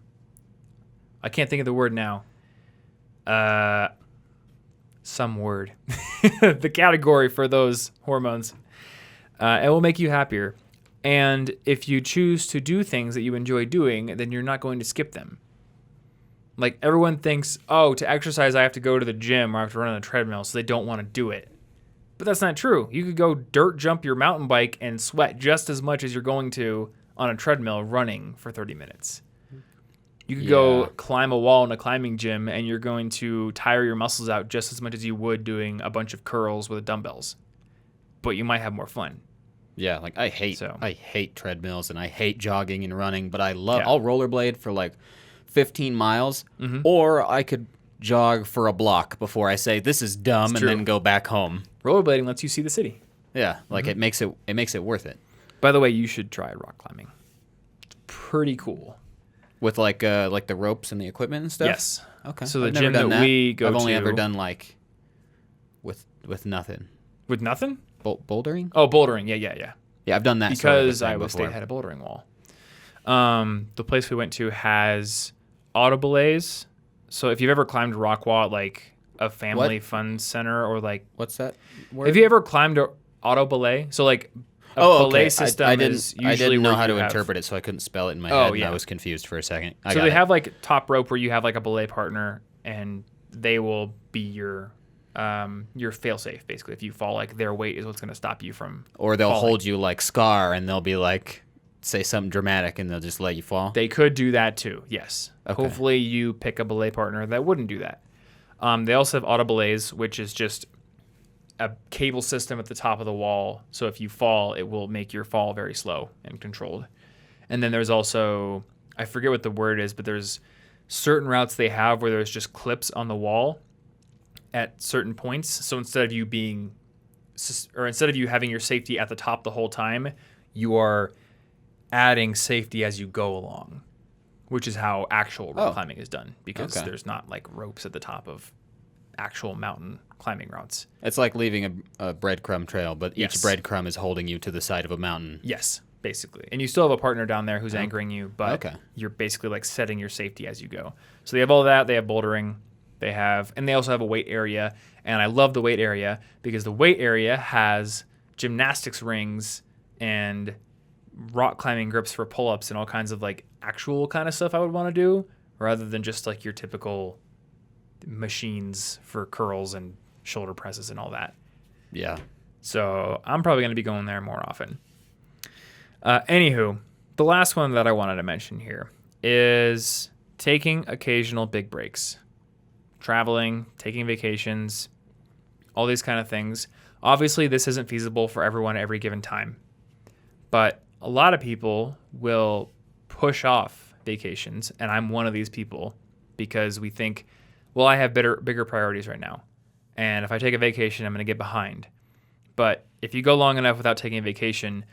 I can't think of the word now. Some word. The category for those hormones. It will make you happier. And if you choose to do things that you enjoy doing, then you're not going to skip them. Like everyone thinks, oh, to exercise I have to go to the gym or I have to run on a treadmill, so they don't want to do it. But that's not true. You could go dirt jump your mountain bike and sweat just as much as you're going to on a treadmill running for 30 minutes. You could go climb a wall in a climbing gym and you're going to tire your muscles out just as much as you would doing a bunch of curls with dumbbells. But you might have more fun. Yeah, like I hate treadmills and I hate jogging and running, but I'll rollerblade for like 15 miles or I could jog for a block before I say this is dumb and then go back home. Rollerblading lets you see the city. Yeah, like it makes it worth it. By the way, you should try rock climbing. It's pretty cool. With like the ropes and the equipment and stuff? Yes. Okay. So the gym that we go to, I've only ever done like with nothing. With nothing? Bouldering? Oh, bouldering. Yeah. Yeah, I've done that because Iowa State had a bouldering wall. The place we went to has auto belays. So if you've ever climbed a rock wall at like a family fun center or like... What's that word? Have you ever climbed an auto belay? So like a belay system is usually I didn't know where how to you have... interpret it, so I couldn't spell it in my head, and I was confused for a second. So they have like top rope where you have like a belay partner, and they will be your fail-safe, basically. If you fall, like their weight is what's going to stop you from Or they'll falling. hold you like Scar, and they'll be like... say something dramatic and they'll just let you fall? They could do that too, yes. Okay. Hopefully you pick a belay partner that wouldn't do that. They also have auto belays, which is just a cable system at the top of the wall. So if you fall, it will make your fall very slow and controlled. And then there's also, I forget what the word is, but there's certain routes they have where there's just clips on the wall at certain points. So instead of you having your safety at the top the whole time, you are adding safety as you go along, which is how actual rock climbing is done, because there's not like ropes at the top of actual mountain climbing routes. It's like leaving a breadcrumb trail, but each breadcrumb is holding you to the side of a mountain. Yes, basically. And you still have a partner down there who's anchoring you, but you're basically like setting your safety as you go. So they have all that. They have bouldering. And they also have a weight area. And I love the weight area because the weight area has gymnastics rings and rock climbing grips for pull-ups and all kinds of like actual kind of stuff I would want to do, rather than just like your typical machines for curls and shoulder presses and all that. Yeah. So I'm probably going to be going there more often. Anywho, the last one that I wanted to mention here is taking occasional big breaks. Traveling, taking vacations, all these kind of things. Obviously, this isn't feasible for everyone at every given time, but a lot of people will push off vacations, and I'm one of these people, because we think, well, I have bigger priorities right now. And if I take a vacation, I'm going to get behind. But if you go long enough without taking a vacation,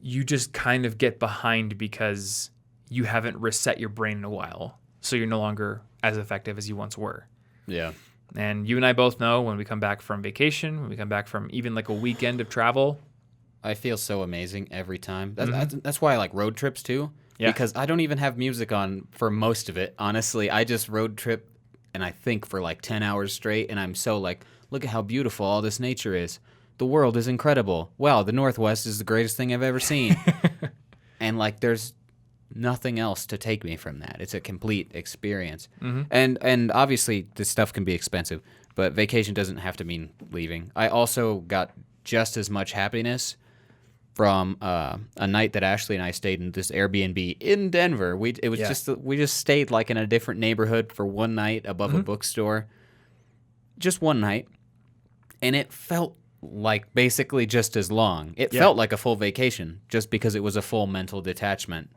you just kind of get behind because you haven't reset your brain in a while. So you're no longer as effective as you once were. Yeah. And you and I both know when we come back from vacation, when we come back from even like a weekend of travel, I feel so amazing every time. That's why I like road trips too. Yeah. Because I don't even have music on for most of it. Honestly, I just road trip and I think for like 10 hours straight. And I'm so like, look at how beautiful all this nature is. The world is incredible. Wow, the Northwest is the greatest thing I've ever seen. And like there's nothing else to take me from that. It's a complete experience. And obviously this stuff can be expensive, but vacation doesn't have to mean leaving. I also got just as much happiness from a night that Ashley and I stayed in this Airbnb in Denver. We just stayed like in a different neighborhood for one night above a bookstore. Just one night. And it felt like basically just as long. It felt like a full vacation just because it was a full mental detachment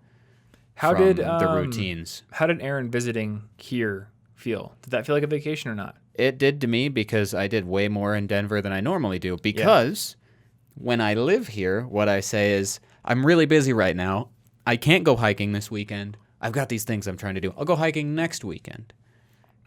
from the routines. How did Aaron visiting here feel? Did that feel like a vacation or not? It did to me because I did way more in Denver than I normally do because when I live here, what I say is, I'm really busy right now. I can't go hiking this weekend. I've got these things I'm trying to do. I'll go hiking next weekend.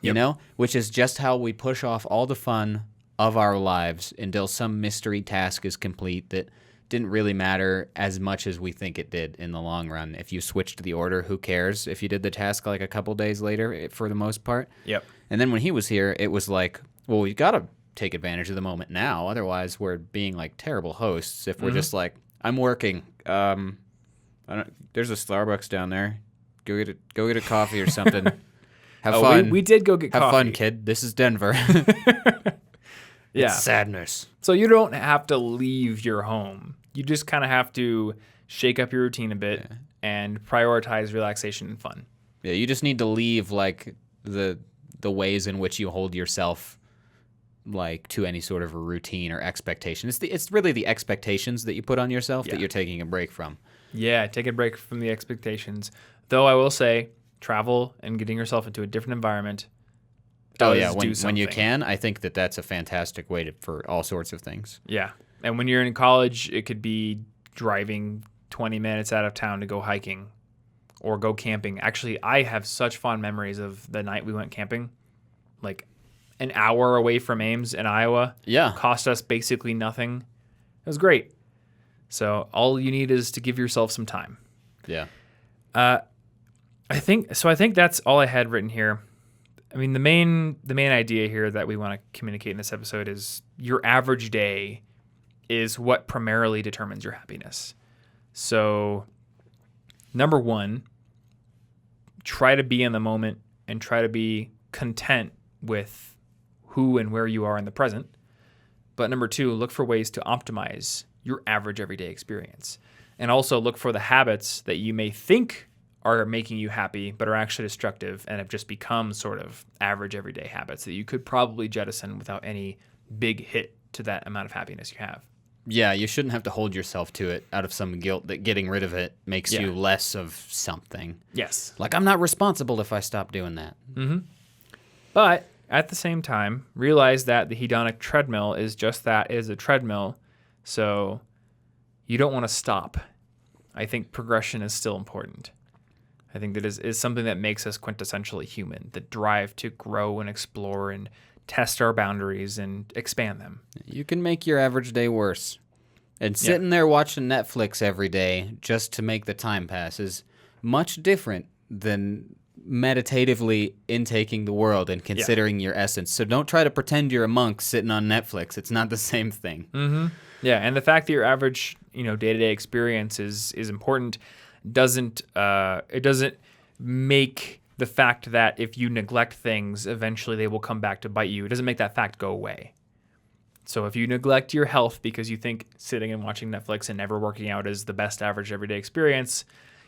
You know? Which is just how we push off all the fun of our lives until some mystery task is complete that didn't really matter as much as we think it did in the long run. If you switched the order, who cares if you did the task like a couple days later for the most part? Yep. And then when he was here, it was like, well, we got to take advantage of the moment now. Otherwise, we're being like terrible hosts if we're just like, I'm working. There's a Starbucks down there. Go get a coffee or something. Have fun. We did go get coffee. Have fun, kid. This is Denver. Yeah. It's sadness. So you don't have to leave your home. You just kind of have to shake up your routine a bit and prioritize relaxation and fun. Yeah, you just need to leave like the ways in which you hold yourself like to any sort of a routine or expectation. It's really the expectations that you put on yourself that you're taking a break from. Yeah, take a break from the expectations. Though I will say, travel and getting yourself into a different environment when you can, I think that's a fantastic way for all sorts of things. Yeah. And when you're in college, it could be driving 20 minutes out of town to go hiking or go camping. Actually, I have such fond memories of the night we went camping. Like an hour away from Ames in Iowa. Yeah. Cost us basically nothing. It was great. So all you need is to give yourself some time. Yeah. I think that's all I had written here. I mean, the main idea here that we want to communicate in this episode is your average day is what primarily determines your happiness. So, number one, try to be in the moment and try to be content with who and where you are in the present. But number two, look for ways to optimize your average everyday experience. And also look for the habits that you may think are making you happy, but are actually destructive and have just become sort of average everyday habits that you could probably jettison without any big hit to that amount of happiness you have. Yeah, you shouldn't have to hold yourself to it out of some guilt that getting rid of it makes you less of something. Yes. Like, I'm not responsible if I stop doing that. Mm-hmm. But at the same time, realize that the Hedonic Treadmill is just that, it is a treadmill. So you don't want to stop. I think progression is still important. I think that is something that makes us quintessentially human, the drive to grow and explore and test our boundaries and expand them. You can make your average day worse. And sitting there watching Netflix every day just to make the time pass is much different than meditatively intaking the world and considering your essence. So don't try to pretend you're a monk sitting on Netflix. It's not the same thing. Mm-hmm. Yeah, and the fact that your average, day-to-day experience is important doesn't make the fact that if you neglect things, eventually they will come back to bite you. It doesn't make that fact go away. So if you neglect your health because you think sitting and watching Netflix and never working out is the best average everyday experience,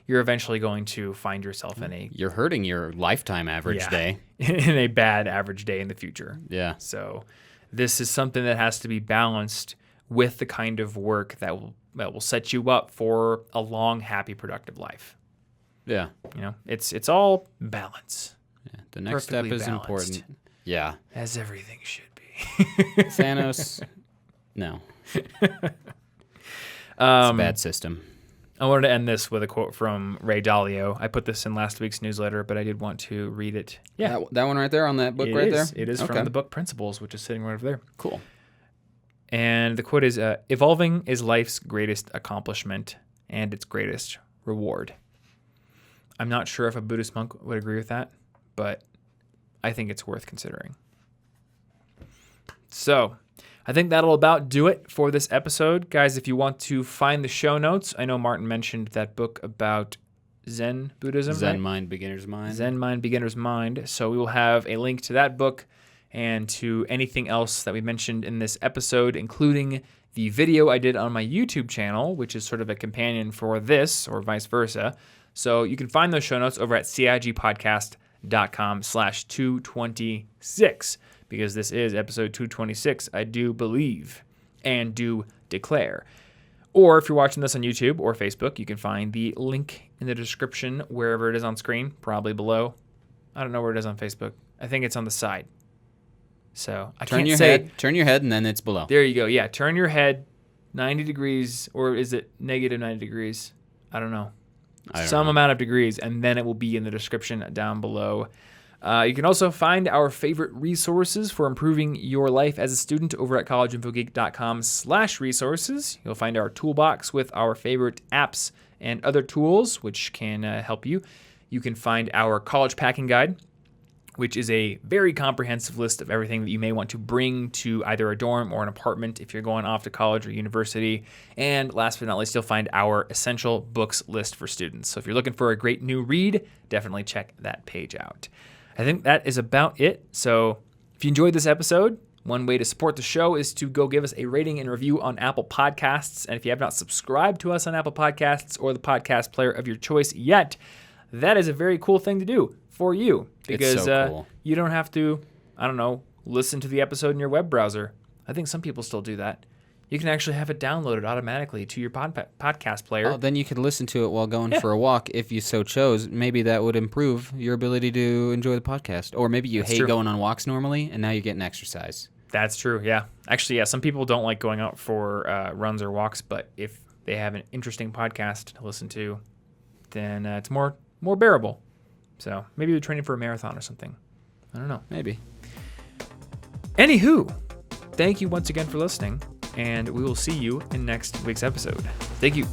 you're eventually going to find yourself You're hurting your lifetime average day. In a bad average day in the future. Yeah. So this is something that has to be balanced with the kind of work that will set you up for a long, happy, productive life. Yeah. It's all balance. Yeah. The next step is important. Yeah. As everything should be. Thanos, no. It's a bad system. I wanted to end this with a quote from Ray Dalio. I put this in last week's newsletter, but I did want to read it. Yeah. That one right there on that book there? It is from the book Principles, which is sitting right over there. Cool. And the quote is, evolving is life's greatest accomplishment and its greatest reward. I'm not sure if a Buddhist monk would agree with that, but I think it's worth considering. So I think that'll about do it for this episode. Guys, if you want to find the show notes, I know Martin mentioned that book about Zen Buddhism. Zen Mind, Beginner's Mind. Zen Mind, Beginner's Mind. So we will have a link to that book and to anything else that we mentioned in this episode, including the video I did on my YouTube channel, which is sort of a companion for this or vice versa. So you can find those show notes over at cigpodcast.com/226, because this is episode 226, I do believe and do declare. Or if you're watching this on YouTube or Facebook, you can find the link in the description wherever it is on screen, probably below. I don't know where it is on Facebook. I think it's on the side. So I can't say. Turn your head, and then it's below. There you go. Yeah, turn your head 90 degrees, or is it negative 90 degrees? I don't know. Some amount of degrees, and then it will be in the description down below. You can also find our favorite resources for improving your life as a student over at collegeinfogeek.com/resources. You'll find our toolbox with our favorite apps and other tools, which can help you. You can find our college packing guide, which is a very comprehensive list of everything that you may want to bring to either a dorm or an apartment if you're going off to college or university. And last but not least, you'll find our essential books list for students. So if you're looking for a great new read, definitely check that page out. I think that is about it. So if you enjoyed this episode, one way to support the show is to go give us a rating and review on Apple Podcasts. And if you have not subscribed to us on Apple Podcasts or the podcast player of your choice yet, that is a very cool thing to do for you, because it's so cool. You don't have to, listen to the episode in your web browser. I think some people still do that. You can actually have it downloaded automatically to your podcast player. Oh, then you could listen to it while going for a walk if you so chose. Maybe that would improve your ability to enjoy the podcast. Or maybe you hate going on walks normally, and now you're getting exercise. That's true, yeah. Actually, yeah, some people don't like going out for runs or walks, but if they have an interesting podcast to listen to, then it's more bearable. So maybe you're training for a marathon or something. I don't know. Maybe. Anywho, thank you once again for listening, and we will see you in next week's episode. Thank you.